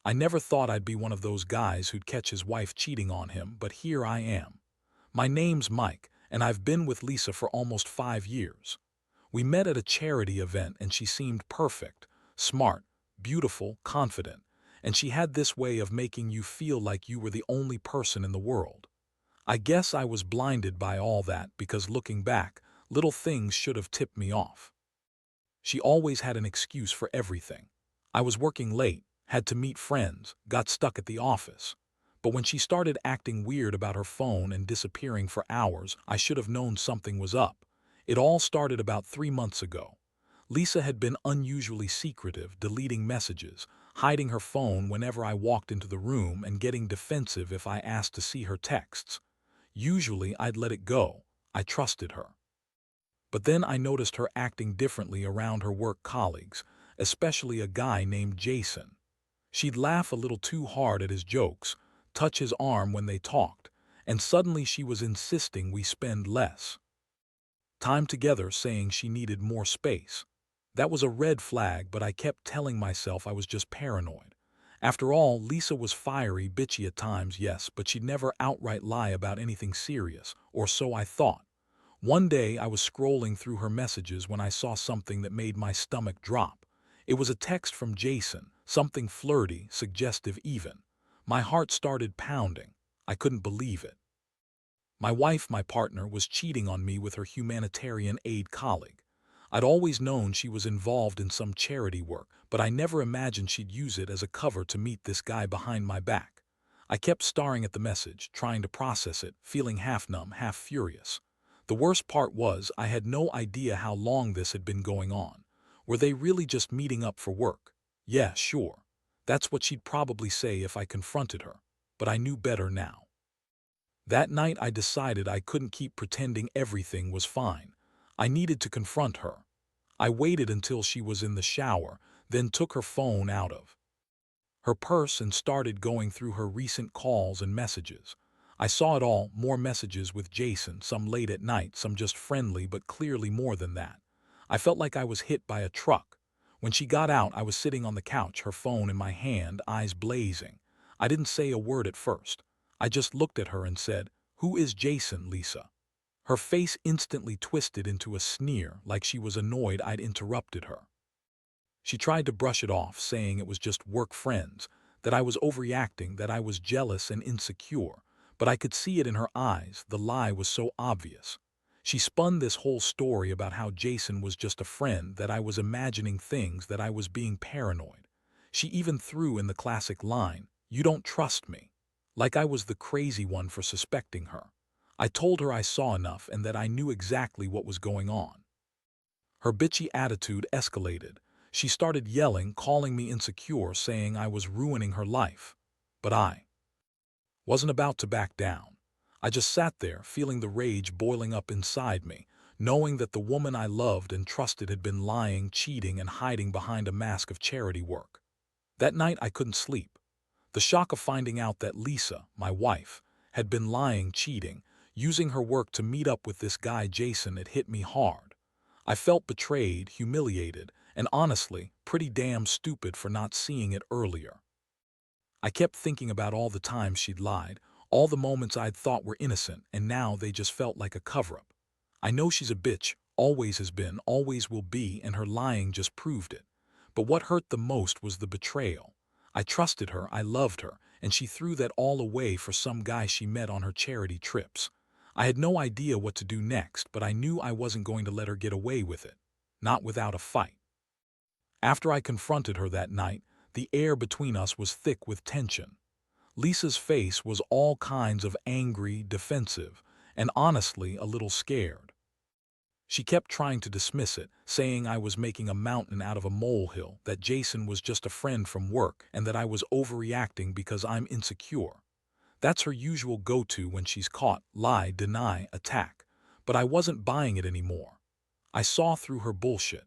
I never thought I'd be one of those guys who'd catch his wife cheating on him, but here I am. My name's Mike, and I've been with Lisa for almost 5 years. We met at a charity event and she seemed perfect, smart, beautiful, confident, and she had this way of making you feel like you were the only person in the world. I guess I was blinded by all that because looking back, little things should have tipped me off. She always had an excuse for everything. I was working late, had to meet friends, got stuck at the office. But when she started acting weird about her phone and disappearing for hours, I should have known something was up. It all started about 3 months ago. Lisa had been unusually secretive, deleting messages, hiding her phone whenever I walked into the room, and getting defensive if I asked to see her texts. Usually I'd let it go. I trusted her. But then I noticed her acting differently around her work colleagues, especially a guy named Jason. She'd laugh a little too hard at his jokes, touch his arm when they talked, and suddenly she was insisting we spend less time together, saying she needed more space. That was a red flag, but I kept telling myself I was just paranoid. After all, Lisa was fiery, bitchy at times, yes, but she'd never outright lie about anything serious, or so I thought. One day I was scrolling through her messages when I saw something that made my stomach drop. It was a text from Jason, something flirty, suggestive even. My heart started pounding. I couldn't believe it. My wife, my partner, was cheating on me with her humanitarian aid colleague. I'd always known she was involved in some charity work, but I never imagined she'd use it as a cover to meet this guy behind my back. I kept staring at the message, trying to process it, feeling half numb, half furious. The worst part was I had no idea how long this had been going on. Were they really just meeting up for work? Yeah, sure. That's what she'd probably say if I confronted her. But I knew better now. That night I decided I couldn't keep pretending everything was fine. I needed to confront her. I waited until she was in the shower, then took her phone out of her purse and started going through her recent calls and messages. I saw it all, more messages with Jason, some late at night, some just friendly, but clearly more than that. I felt like I was hit by a truck. When she got out, I was sitting on the couch, her phone in my hand, eyes blazing. I didn't say a word at first. I just looked at her and said, "Who is Jason, Lisa?" Her face instantly twisted into a sneer, like she was annoyed I'd interrupted her. She tried to brush it off, saying it was just work friends, that I was overreacting, that I was jealous and insecure, but I could see it in her eyes. The lie was so obvious. She spun this whole story about how Jason was just a friend, that I was imagining things, that I was being paranoid. She even threw in the classic line, "You don't trust me," like I was the crazy one for suspecting her. I told her I saw enough and that I knew exactly what was going on. Her bitchy attitude escalated. She started yelling, calling me insecure, saying I was ruining her life. But I wasn't about to back down. I just sat there, feeling the rage boiling up inside me, knowing that the woman I loved and trusted had been lying, cheating, and hiding behind a mask of charity work. That night I couldn't sleep. The shock of finding out that Lisa, my wife, had been lying, cheating, using her work to meet up with this guy Jason, had hit me hard. I felt betrayed, humiliated, and honestly, pretty damn stupid for not seeing it earlier. I kept thinking about all the times she'd lied, all the moments I'd thought were innocent, and now they just felt like a cover-up. I know she's a bitch, always has been, always will be, and her lying just proved it. But what hurt the most was the betrayal. I trusted her, I loved her, and she threw that all away for some guy she met on her charity trips. I had no idea what to do next, but I knew I wasn't going to let her get away with it. Not without a fight. After I confronted her that night, the air between us was thick with tension. Lisa's face was all kinds of angry, defensive, and honestly a little scared. She kept trying to dismiss it, saying I was making a mountain out of a molehill, that Jason was just a friend from work, and that I was overreacting because I'm insecure. That's her usual go-to when she's caught: lie, deny, attack. But I wasn't buying it anymore. I saw through her bullshit.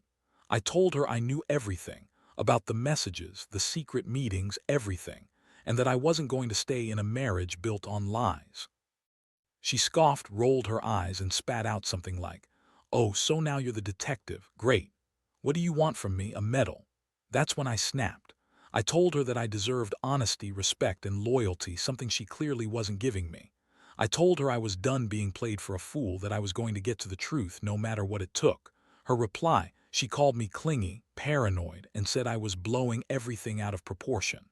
I told her I knew everything, about the messages, the secret meetings, everything, and that I wasn't going to stay in a marriage built on lies. She scoffed, rolled her eyes, and spat out something like, "Oh, so now you're the detective. Great. What do you want from me, a medal?" That's when I snapped. I told her that I deserved honesty, respect, and loyalty, something she clearly wasn't giving me. I told her I was done being played for a fool, that I was going to get to the truth no matter what it took. Her reply, she called me clingy, paranoid, and said I was blowing everything out of proportion.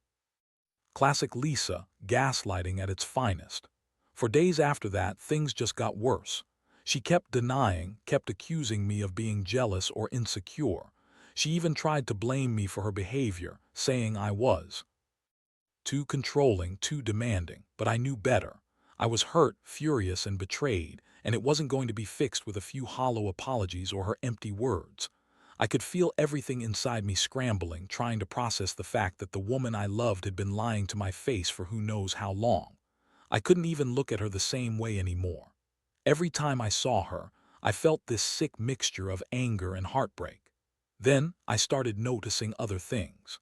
Classic Lisa, gaslighting at its finest. For days after that, things just got worse. She kept denying, kept accusing me of being jealous or insecure. She even tried to blame me for her behavior, saying I was too controlling, too demanding, but I knew better. I was hurt, furious, and betrayed, and it wasn't going to be fixed with a few hollow apologies or her empty words. I could feel everything inside me scrambling, trying to process the fact that the woman I loved had been lying to my face for who knows how long. I couldn't even look at her the same way anymore. Every time I saw her, I felt this sick mixture of anger and heartbreak. Then I started noticing other things.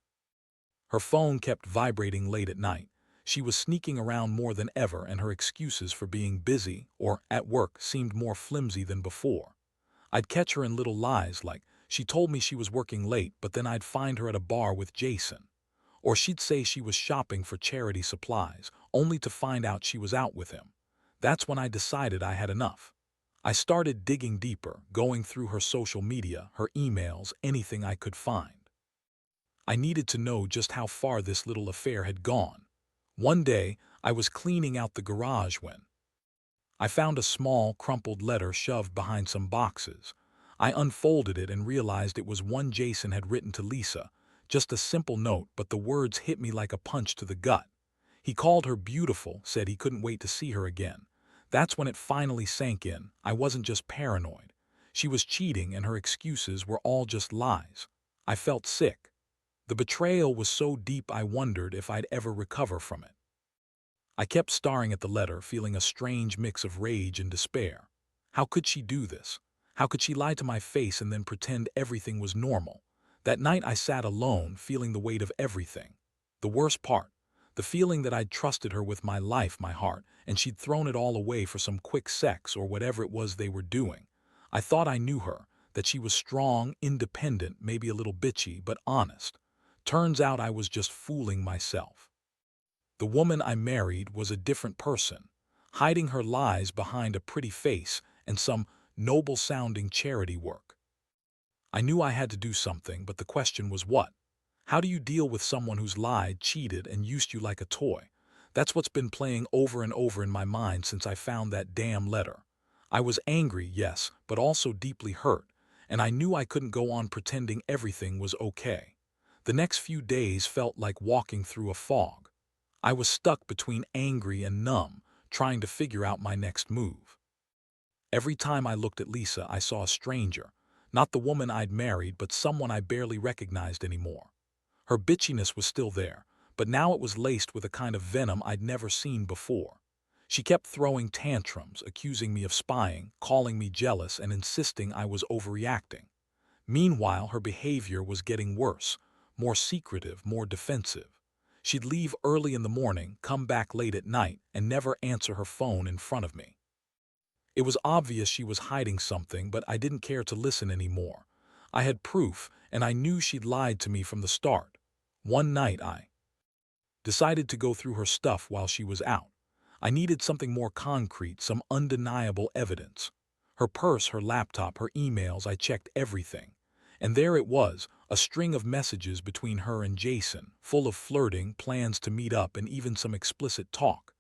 Her phone kept vibrating late at night. She was sneaking around more than ever, and her excuses for being busy or at work seemed more flimsy than before. I'd catch her in little lies like, she told me she was working late, but then I'd find her at a bar with Jason. Or she'd say she was shopping for charity supplies, only to find out she was out with him. That's when I decided I had enough. I started digging deeper, going through her social media, her emails, anything I could find. I needed to know just how far this little affair had gone. One day, I was cleaning out the garage when I found a small, crumpled letter shoved behind some boxes. I unfolded it and realized it was one Jason had written to Lisa. Just a simple note, but the words hit me like a punch to the gut. He called her beautiful, said he couldn't wait to see her again. That's when it finally sank in. I wasn't just paranoid. She was cheating, and her excuses were all just lies. I felt sick. The betrayal was so deep I wondered if I'd ever recover from it. I kept staring at the letter, feeling a strange mix of rage and despair. How could she do this? How could she lie to my face and then pretend everything was normal? That night I sat alone, feeling the weight of everything. The worst part, the feeling that I'd trusted her with my life, my heart, and she'd thrown it all away for some quick sex or whatever it was they were doing. I thought I knew her, that she was strong, independent, maybe a little bitchy, but honest. Turns out I was just fooling myself. The woman I married was a different person, hiding her lies behind a pretty face and some noble-sounding charity work. I knew I had to do something, but the question was what? How do you deal with someone who's lied, cheated, and used you like a toy? That's what's been playing over and over in my mind since I found that damn letter. I was angry, yes, but also deeply hurt, and I knew I couldn't go on pretending everything was okay. The next few days felt like walking through a fog. I was stuck between angry and numb, trying to figure out my next move. Every time I looked at Lisa, I saw a stranger, not the woman I'd married, but someone I barely recognized anymore. Her bitchiness was still there, but now it was laced with a kind of venom I'd never seen before. She kept throwing tantrums, accusing me of spying, calling me jealous, and insisting I was overreacting. Meanwhile, her behavior was getting worse, more secretive, more defensive. She'd leave early in the morning, come back late at night, and never answer her phone in front of me. It was obvious she was hiding something, but I didn't care to listen anymore. I had proof, and I knew she'd lied to me from the start. One night I decided to go through her stuff while she was out. I needed something more concrete, some undeniable evidence. Her purse, her laptop, her emails, I checked everything. And there it was, a string of messages between her and Jason, full of flirting, plans to meet up, and even some explicit talk.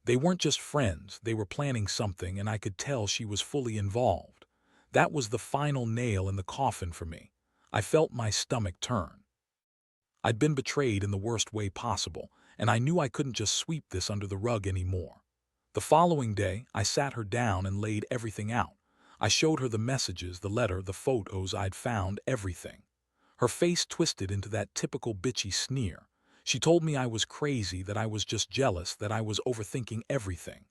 They weren't just friends, they were planning something, and I could tell she was fully involved. That was the final nail in the coffin for me. I felt my stomach turn. I'd been betrayed in the worst way possible, and I knew I couldn't just sweep this under the rug anymore. The following day, I sat her down and laid everything out. I showed her the messages, the letter, the photos I'd found, everything. Her face twisted into that typical bitchy sneer. She told me I was crazy, that I was just jealous, that I was overthinking everything.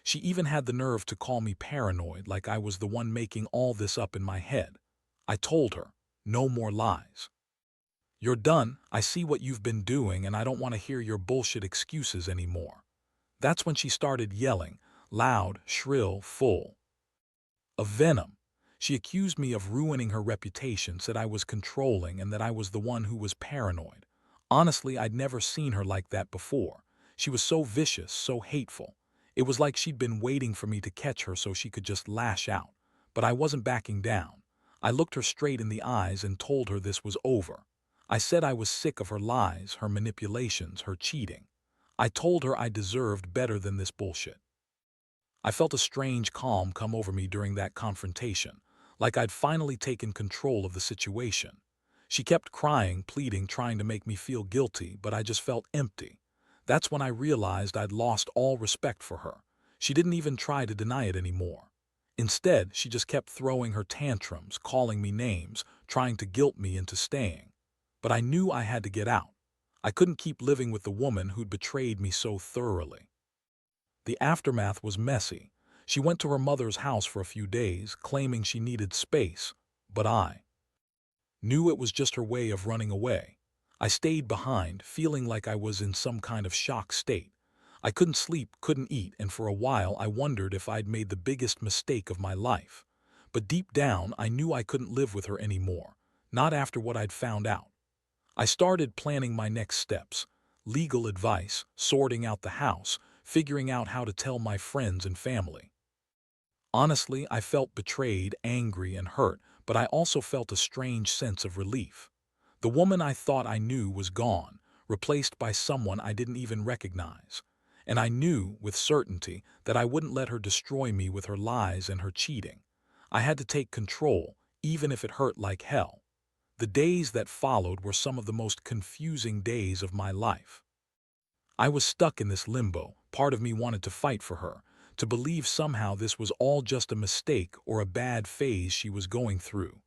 She even had the nerve to call me paranoid, like I was the one making all this up in my head. I told her, no more lies. You're done, I see what you've been doing, and I don't want to hear your bullshit excuses anymore. That's when she started yelling, loud, shrill, full of venom. She accused me of ruining her reputation, said I was controlling, and that I was the one who was paranoid. Honestly, I'd never seen her like that before. She was so vicious, so hateful. It was like she'd been waiting for me to catch her so she could just lash out. But I wasn't backing down. I looked her straight in the eyes and told her this was over. I said I was sick of her lies, her manipulations, her cheating. I told her I deserved better than this bullshit. I felt a strange calm come over me during that confrontation, like I'd finally taken control of the situation. She kept crying, pleading, trying to make me feel guilty, but I just felt empty. That's when I realized I'd lost all respect for her. She didn't even try to deny it anymore. Instead, she just kept throwing her tantrums, calling me names, trying to guilt me into staying. But I knew I had to get out. I couldn't keep living with the woman who'd betrayed me so thoroughly. The aftermath was messy. She went to her mother's house for a few days, claiming she needed space, but I knew it was just her way of running away. I stayed behind, feeling like I was in some kind of shock state. I couldn't sleep, couldn't eat, and for a while I wondered if I'd made the biggest mistake of my life. But deep down, I knew I couldn't live with her anymore, not after what I'd found out. I started planning my next steps: legal advice, sorting out the house, figuring out how to tell my friends and family. Honestly, I felt betrayed, angry, and hurt, but I also felt a strange sense of relief. The woman I thought I knew was gone, replaced by someone I didn't even recognize. And I knew, with certainty, that I wouldn't let her destroy me with her lies and her cheating. I had to take control, even if it hurt like hell. The days that followed were some of the most confusing days of my life. I was stuck in this limbo. Part of me wanted to fight for her, to believe somehow this was all just a mistake or a bad phase she was going through.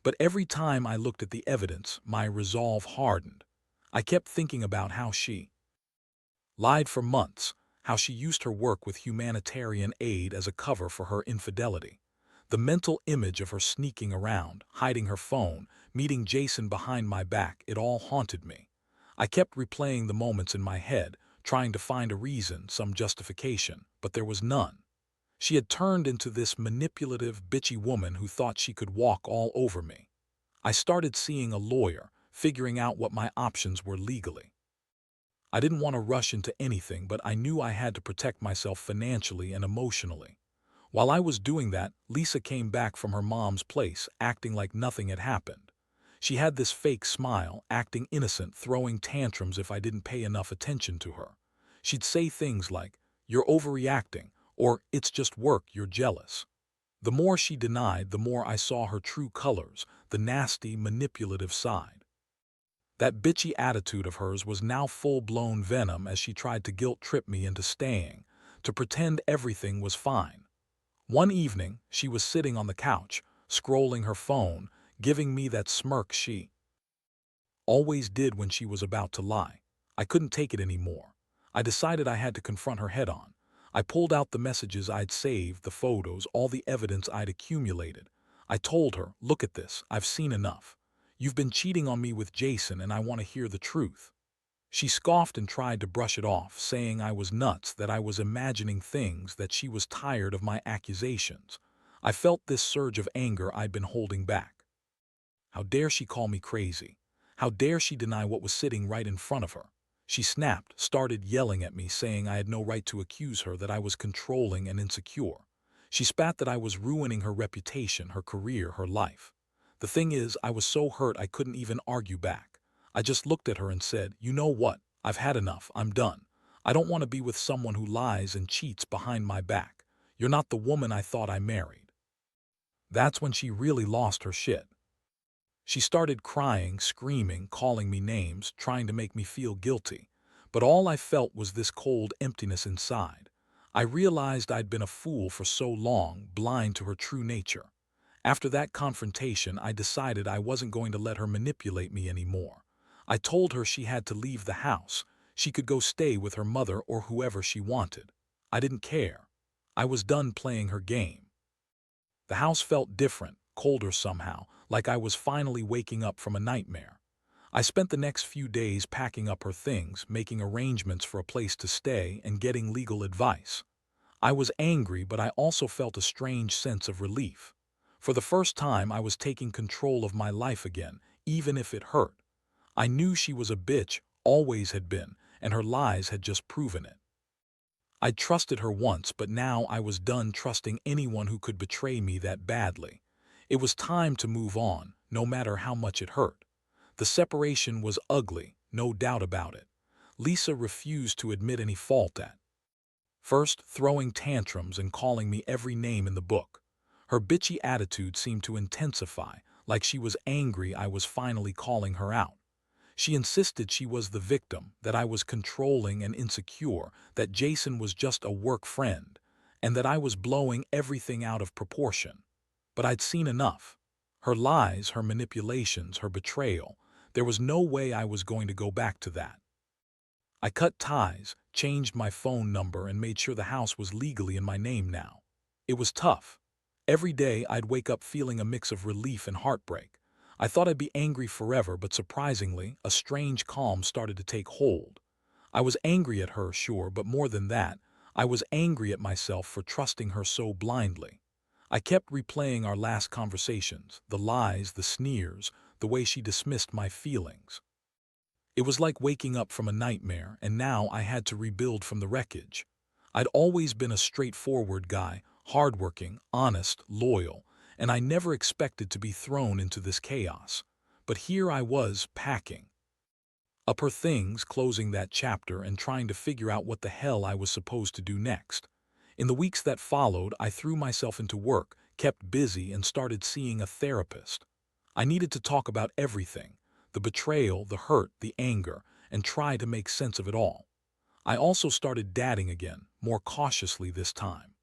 But every time I looked at the evidence, my resolve hardened. I kept thinking about how she lied for months, how she used her work with humanitarian aid as a cover for her infidelity. The mental image of her sneaking around, hiding her phone, meeting Jason behind my back, it all haunted me. I kept replaying the moments in my head, trying to find a reason, some justification, but there was none. She had turned into this manipulative, bitchy woman who thought she could walk all over me. I started seeing a lawyer, figuring out what my options were legally. I didn't want to rush into anything, but I knew I had to protect myself financially and emotionally. While I was doing that, Lisa came back from her mom's place, acting like nothing had happened. She had this fake smile, acting innocent, throwing tantrums if I didn't pay enough attention to her. She'd say things like, "You're overreacting," or "It's just work, you're jealous." The more she denied, the more I saw her true colors, the nasty, manipulative side. That bitchy attitude of hers was now full-blown venom as she tried to guilt-trip me into staying, to pretend everything was fine. One evening, she was sitting on the couch, scrolling her phone, giving me that smirk she always did when she was about to lie. I couldn't take it anymore. I decided I had to confront her head-on. I pulled out the messages I'd saved, the photos, all the evidence I'd accumulated. I told her, "Look at this, I've seen enough. You've been cheating on me with Jason and I want to hear the truth." She scoffed and tried to brush it off, saying I was nuts, that I was imagining things, that she was tired of my accusations. I felt this surge of anger I'd been holding back. How dare she call me crazy? How dare she deny what was sitting right in front of her? She snapped, started yelling at me, saying I had no right to accuse her, that I was controlling and insecure. She spat that I was ruining her reputation, her career, her life. The thing is, I was so hurt I couldn't even argue back. I just looked at her and said, "You know what? I've had enough. I'm done. I don't want to be with someone who lies and cheats behind my back. You're not the woman I thought I married." That's when she really lost her shit. She started crying, screaming, calling me names, trying to make me feel guilty. But all I felt was this cold emptiness inside. I realized I'd been a fool for so long, blind to her true nature. After that confrontation, I decided I wasn't going to let her manipulate me anymore. I told her she had to leave the house. She could go stay with her mother or whoever she wanted. I didn't care. I was done playing her game. The house felt different, colder somehow, like I was finally waking up from a nightmare. I spent the next few days packing up her things, making arrangements for a place to stay, and getting legal advice. I was angry, but I also felt a strange sense of relief. For the first time, I was taking control of my life again, even if it hurt. I knew she was a bitch, always had been, and her lies had just proven it. I'd trusted her once, but now I was done trusting anyone who could betray me that badly. It was time to move on, no matter how much it hurt. The separation was ugly, no doubt about it. Lisa refused to admit any fault at first, throwing tantrums and calling me every name in the book. Her bitchy attitude seemed to intensify, like she was angry I was finally calling her out. She insisted she was the victim, that I was controlling and insecure, that Jason was just a work friend, and that I was blowing everything out of proportion. But I'd seen enough. Her lies, her manipulations, her betrayal. There was no way I was going to go back to that. I cut ties, changed my phone number, and made sure the house was legally in my name now. It was tough. Every day I'd wake up feeling a mix of relief and heartbreak. I thought I'd be angry forever, but surprisingly, a strange calm started to take hold. I was angry at her, sure, but more than that, I was angry at myself for trusting her so blindly. I kept replaying our last conversations, the lies, the sneers, the way she dismissed my feelings. It was like waking up from a nightmare, and now I had to rebuild from the wreckage. I'd always been a straightforward guy, hardworking, honest, loyal, and I never expected to be thrown into this chaos. But here I was, packing up her things, closing that chapter, and trying to figure out what the hell I was supposed to do next. In the weeks that followed, I threw myself into work, kept busy, and started seeing a therapist. I needed to talk about everything, the betrayal, the hurt, the anger, and try to make sense of it all. I also started dating again, more cautiously this time.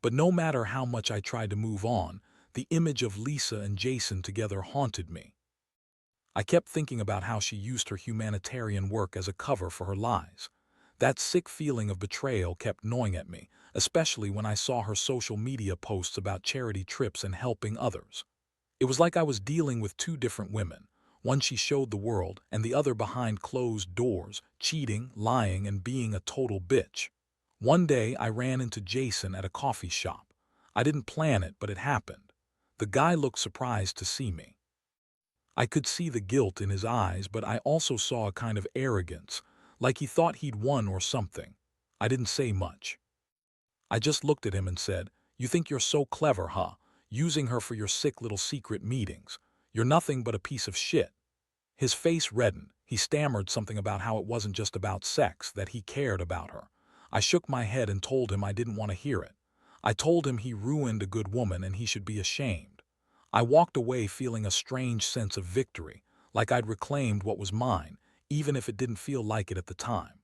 But no matter how much I tried to move on, the image of Lisa and Jason together haunted me. I kept thinking about how she used her humanitarian work as a cover for her lies. That sick feeling of betrayal kept gnawing at me, especially when I saw her social media posts about charity trips and helping others. It was like I was dealing with two different women, one she showed the world and the other behind closed doors, cheating, lying, and being a total bitch. One day I ran into Jason at a coffee shop. I didn't plan it, but it happened. The guy looked surprised to see me. I could see the guilt in his eyes, but I also saw a kind of arrogance, like he thought he'd won or something. I didn't say much. I just looked at him and said, "You think you're so clever, huh? Using her for your sick little secret meetings. You're nothing but a piece of shit." His face reddened. He stammered something about how it wasn't just about sex, that he cared about her. I shook my head and told him I didn't want to hear it. I told him he ruined a good woman and he should be ashamed. I walked away feeling a strange sense of victory, like I'd reclaimed what was mine, even if it didn't feel like it at the time.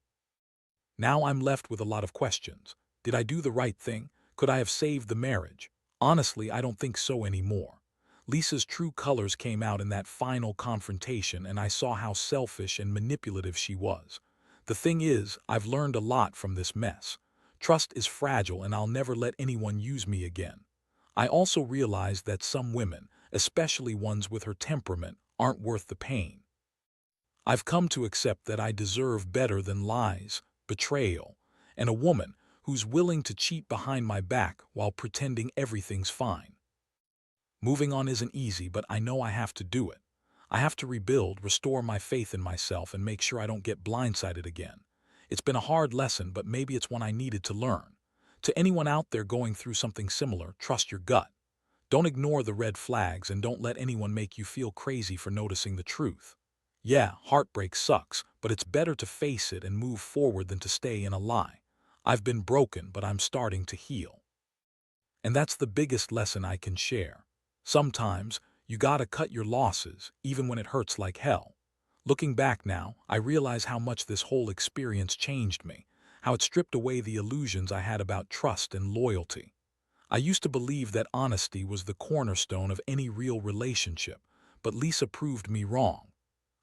Now I'm left with a lot of questions. Did I do the right thing? Could I have saved the marriage? Honestly, I don't think so anymore. Lisa's true colors came out in that final confrontation, and I saw how selfish and manipulative she was. The thing is, I've learned a lot from this mess. Trust is fragile, and I'll never let anyone use me again. I also realized that some women, especially ones with her temperament, aren't worth the pain. I've come to accept that I deserve better than lies, betrayal, and a woman who's willing to cheat behind my back while pretending everything's fine. Moving on isn't easy, but I know I have to do it. I have to rebuild, restore my faith in myself, and make sure I don't get blindsided again. It's been a hard lesson, but maybe it's one I needed to learn. To anyone out there going through something similar, trust your gut. Don't ignore the red flags, and don't let anyone make you feel crazy for noticing the truth. Yeah, heartbreak sucks, but it's better to face it and move forward than to stay in a lie. I've been broken, but I'm starting to heal. And that's the biggest lesson I can share. Sometimes, you gotta cut your losses, even when it hurts like hell. Looking back now, I realize how much this whole experience changed me, how it stripped away the illusions I had about trust and loyalty. I used to believe that honesty was the cornerstone of any real relationship, but Lisa proved me wrong.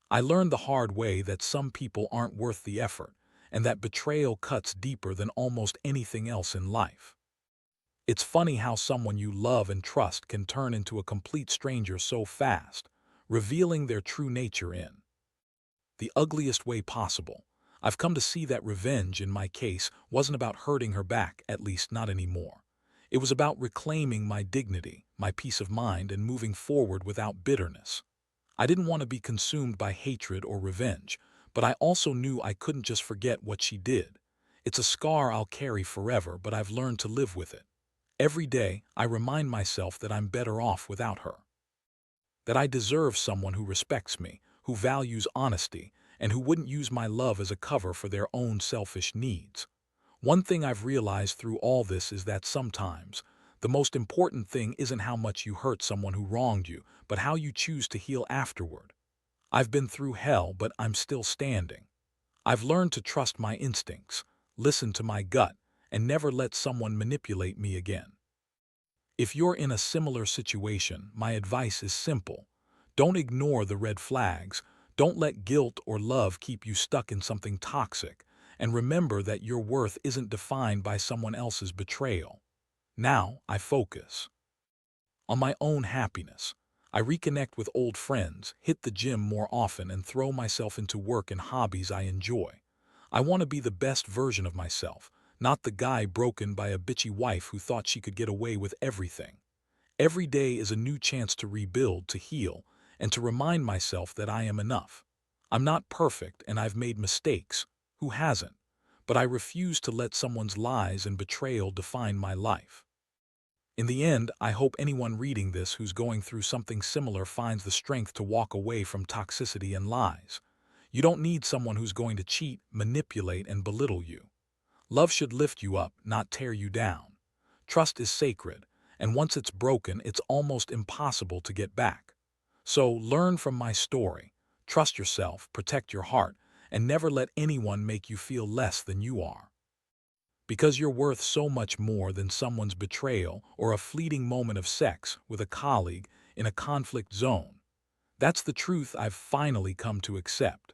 I learned the hard way that some people aren't worth the effort, and that betrayal cuts deeper than almost anything else in life. It's funny how someone you love and trust can turn into a complete stranger so fast, revealing their true nature in the ugliest way possible. I've come to see that revenge, in my case, wasn't about hurting her back, at least not anymore. It was about reclaiming my dignity, my peace of mind, and moving forward without bitterness. I didn't want to be consumed by hatred or revenge, But I also knew I couldn't just forget what she did. It's a scar I'll carry forever, but I've learned to live with it. Every day, I remind myself that I'm better off without her. That I deserve someone who respects me, who values honesty, and who wouldn't use my love as a cover for their own selfish needs. One thing I've realized through all this is that sometimes, the most important thing isn't how much you hurt someone who wronged you, but how you choose to heal afterward. I've been through hell, but I'm still standing. I've learned to trust my instincts, listen to my gut, and never let someone manipulate me again. If you're in a similar situation, my advice is simple. Don't ignore the red flags. Don't let guilt or love keep you stuck in something toxic. And remember that your worth isn't defined by someone else's betrayal. Now I focus on my own happiness. I reconnect with old friends, hit the gym more often, and throw myself into work and hobbies I enjoy. I want to be the best version of myself, not the guy broken by a bitchy wife who thought she could get away with everything. Every day is a new chance to rebuild, to heal, and to remind myself that I am enough. I'm not perfect and I've made mistakes. Who hasn't? But I refuse to let someone's lies and betrayal define my life. In the end, I hope anyone reading this who's going through something similar finds the strength to walk away from toxicity and lies. You don't need someone who's going to cheat, manipulate, and belittle you. Love should lift you up, not tear you down. Trust is sacred, and once it's broken, it's almost impossible to get back. So learn from my story. Trust yourself, protect your heart, and never let anyone make you feel less than you are. Because you're worth so much more than someone's betrayal or a fleeting moment of sex with a colleague in a conflict zone. That's the truth I've finally come to accept.